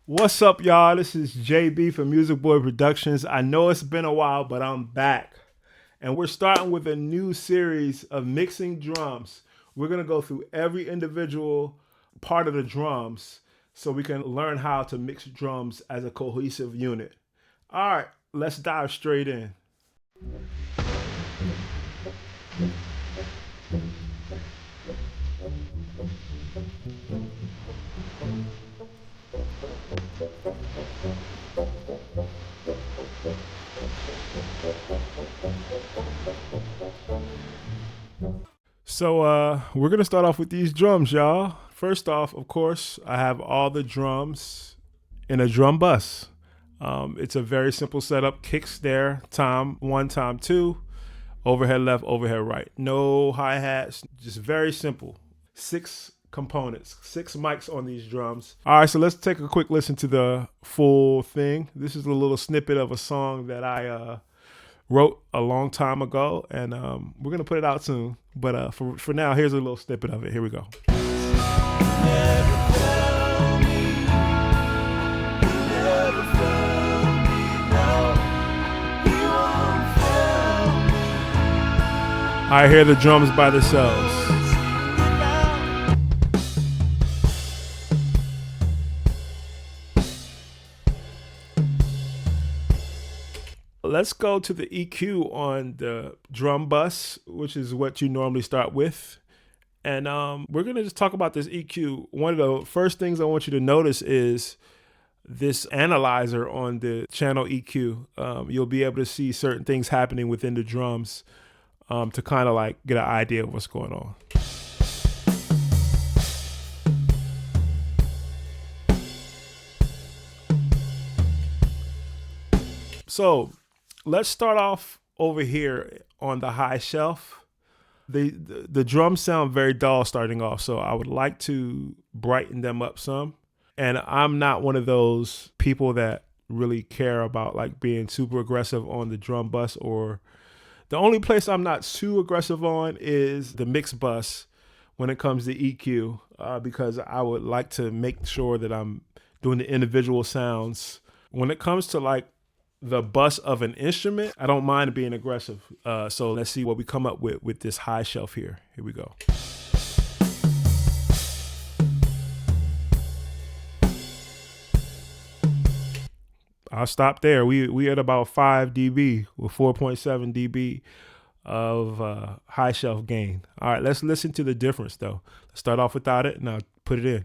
What's up, y'all? This is JB from Music Boy Productions. I know it's been a while, but I'm back. And we're starting with a new series of mixing drums. We're going to go through every individual part of the drums so we can learn how to mix drums as a cohesive unit. All right, let's dive straight in. So we're gonna start off with these drums, y'all. First off, of course, I have all the drums in a drum bus. It's a very simple setup: kick, snare, tom one, tom two, overhead left, overhead right. No hi hats, just very simple. Six components, six mics on these drums. All right, so let's take a quick listen to the full thing. This is a little snippet of a song that I wrote a long time ago, and we're gonna put it out soon. But for now, here's a little snippet of it. Here we go. I hear the drums by themselves. Let's go to the EQ on the drum bus, which is what you normally start with. And we're going to just talk about this EQ. One of the first things I want you to notice is this analyzer on the channel EQ. You'll be able to see certain things happening within the drums to kind of like get an idea of what's going on. So let's start off over here on the high shelf. The drums sound very dull starting off, so I would like to brighten them up some. And I'm not one of those people that really care about like being super aggressive on the drum bus, or the only place I'm not too aggressive on is the mix bus when it comes to EQ, because I would like to make sure that I'm doing the individual sounds. When it comes to like the bus of an instrument, I don't mind being aggressive. So let's see what we come up with this high shelf here. Here we go. I'll stop there. We at about 5 dB with 4.7 dB of high shelf gain. All right, let's listen to the difference though. Let's start off without it and I'll put it in.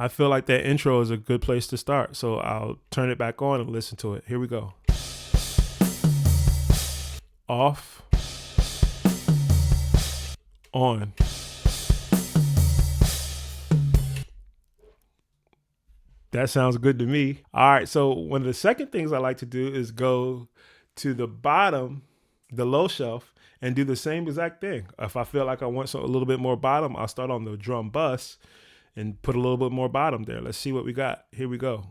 I feel like that intro is a good place to start, so I'll turn it back on and listen to it. Here we go. Off. On. That sounds good to me. All right, so one of the second things I like to do is go to the bottom, the low shelf, and do the same exact thing. If I feel like I want a little bit more bottom, I'll start on the drum bus and put a little bit more bottom there. Let's see what we got. Here we go.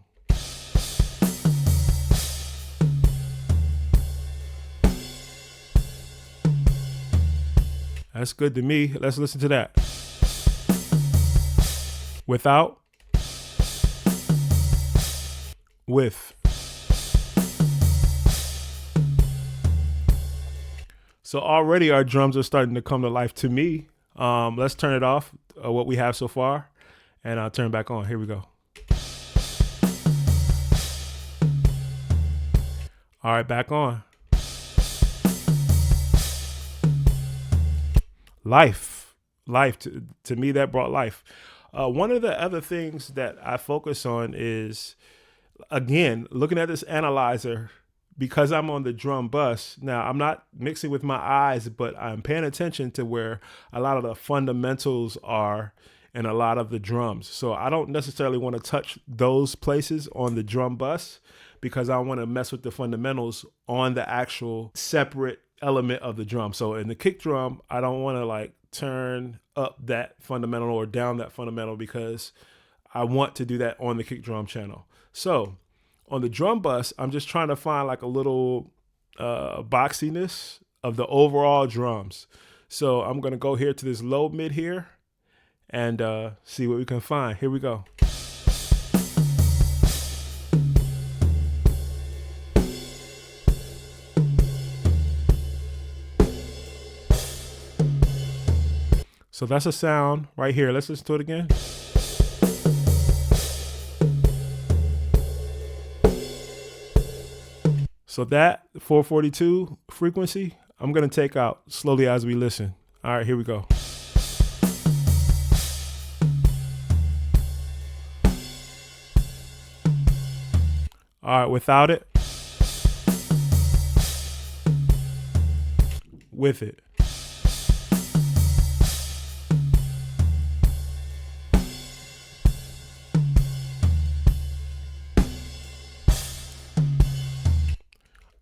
That's good to me. Let's listen to that. Without. With. So already our drums are starting to come to life to me. Let's turn it off, what we have so far, and I'll turn it back on. Here we go. All right, back on. Life. To me, that brought life. One of the other things that I focus on is, again, looking at this analyzer, because I'm on the drum bus. Now, I'm not mixing with my eyes, but I'm paying attention to where a lot of the fundamentals are in a lot of the drums. So I don't necessarily want to touch those places on the drum bus because I want to mess with the fundamentals on the actual separate element of the drum. So in the kick drum, I don't want to like turn up that fundamental or down that fundamental because I want to do that on the kick drum channel. So on the drum bus, I'm just trying to find like a little boxiness of the overall drums. So I'm going to go here to this low mid here, and see what we can find. Here we go. So that's a sound right here. Let's listen to it again. So that 442 frequency, I'm going to take out slowly as we listen. All right, here we go. All right, without it. With it.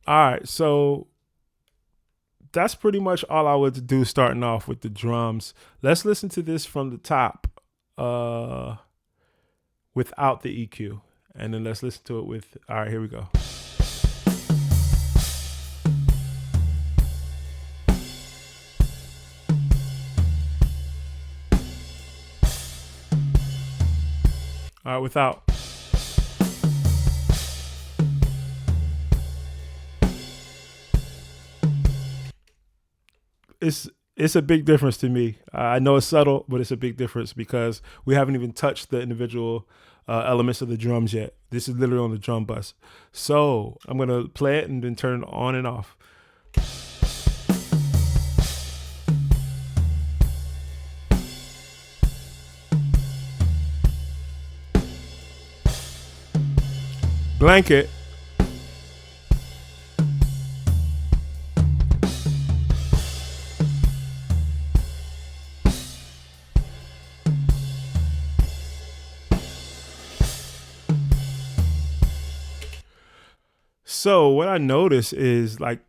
All right, so that's pretty much all I would do starting off with the drums. Let's listen to this from the top without the EQ. And then let's listen to it with, all right, here we go. All right, without. It's a big difference to me. I know it's subtle, but it's a big difference because we haven't even touched the individual elements of the drums yet. This is literally on the drum bus. So I'm going to play it and then turn it on and off. Blanket. So what I notice is like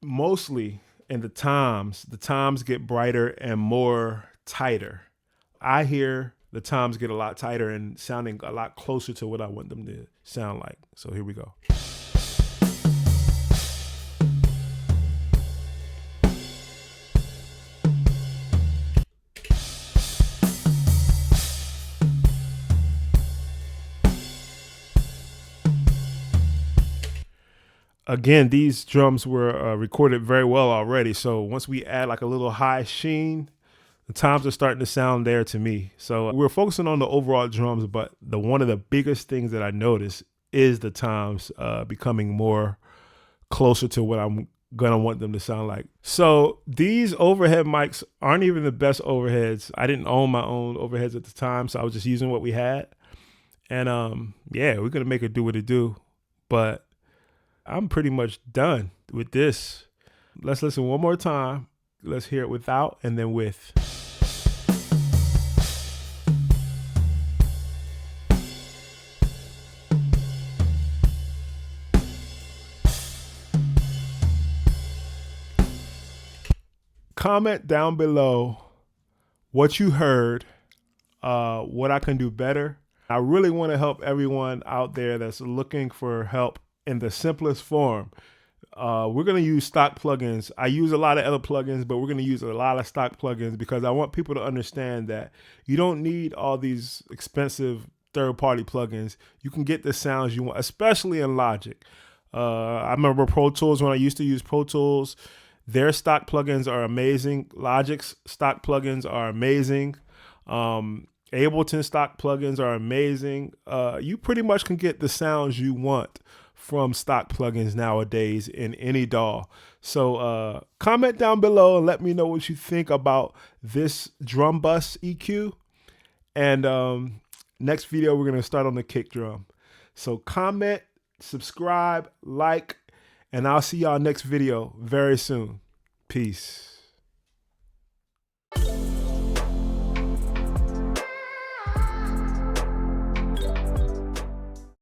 mostly in the toms get brighter and more tighter. I hear the toms get a lot tighter and sounding a lot closer to what I want them to sound like. So here we go. Again, these drums were recorded very well already. So once we add like a little high sheen, the toms are starting to sound there to me. So we're focusing on the overall drums, but one of the biggest things that I notice is the toms becoming more closer to what I'm gonna want them to sound like. So these overhead mics aren't even the best overheads. I didn't own my own overheads at the time, so I was just using what we had. And yeah, we're gonna make it do what it do. But I'm pretty much done with this. Let's listen one more time. Let's hear it without and then with. Comment down below what you heard, what I can do better. I really want to help everyone out there that's looking for help in the simplest form. We're going to use stock plugins. I use a lot of other plugins, but we're going to use a lot of stock plugins because I want people to understand that you don't need all these expensive third-party plugins. You can get the sounds you want, especially in Logic. I remember Pro Tools when I used to use Pro Tools. Their stock plugins are amazing. Logic's stock plugins are amazing. Ableton stock plugins are amazing. You pretty much can get the sounds you want from stock plugins nowadays in any DAW. So comment down below and let me know what you think about this drum bus EQ. And next video, we're going to start on the kick drum. So comment, subscribe, like, and I'll see y'all next video very soon. Peace.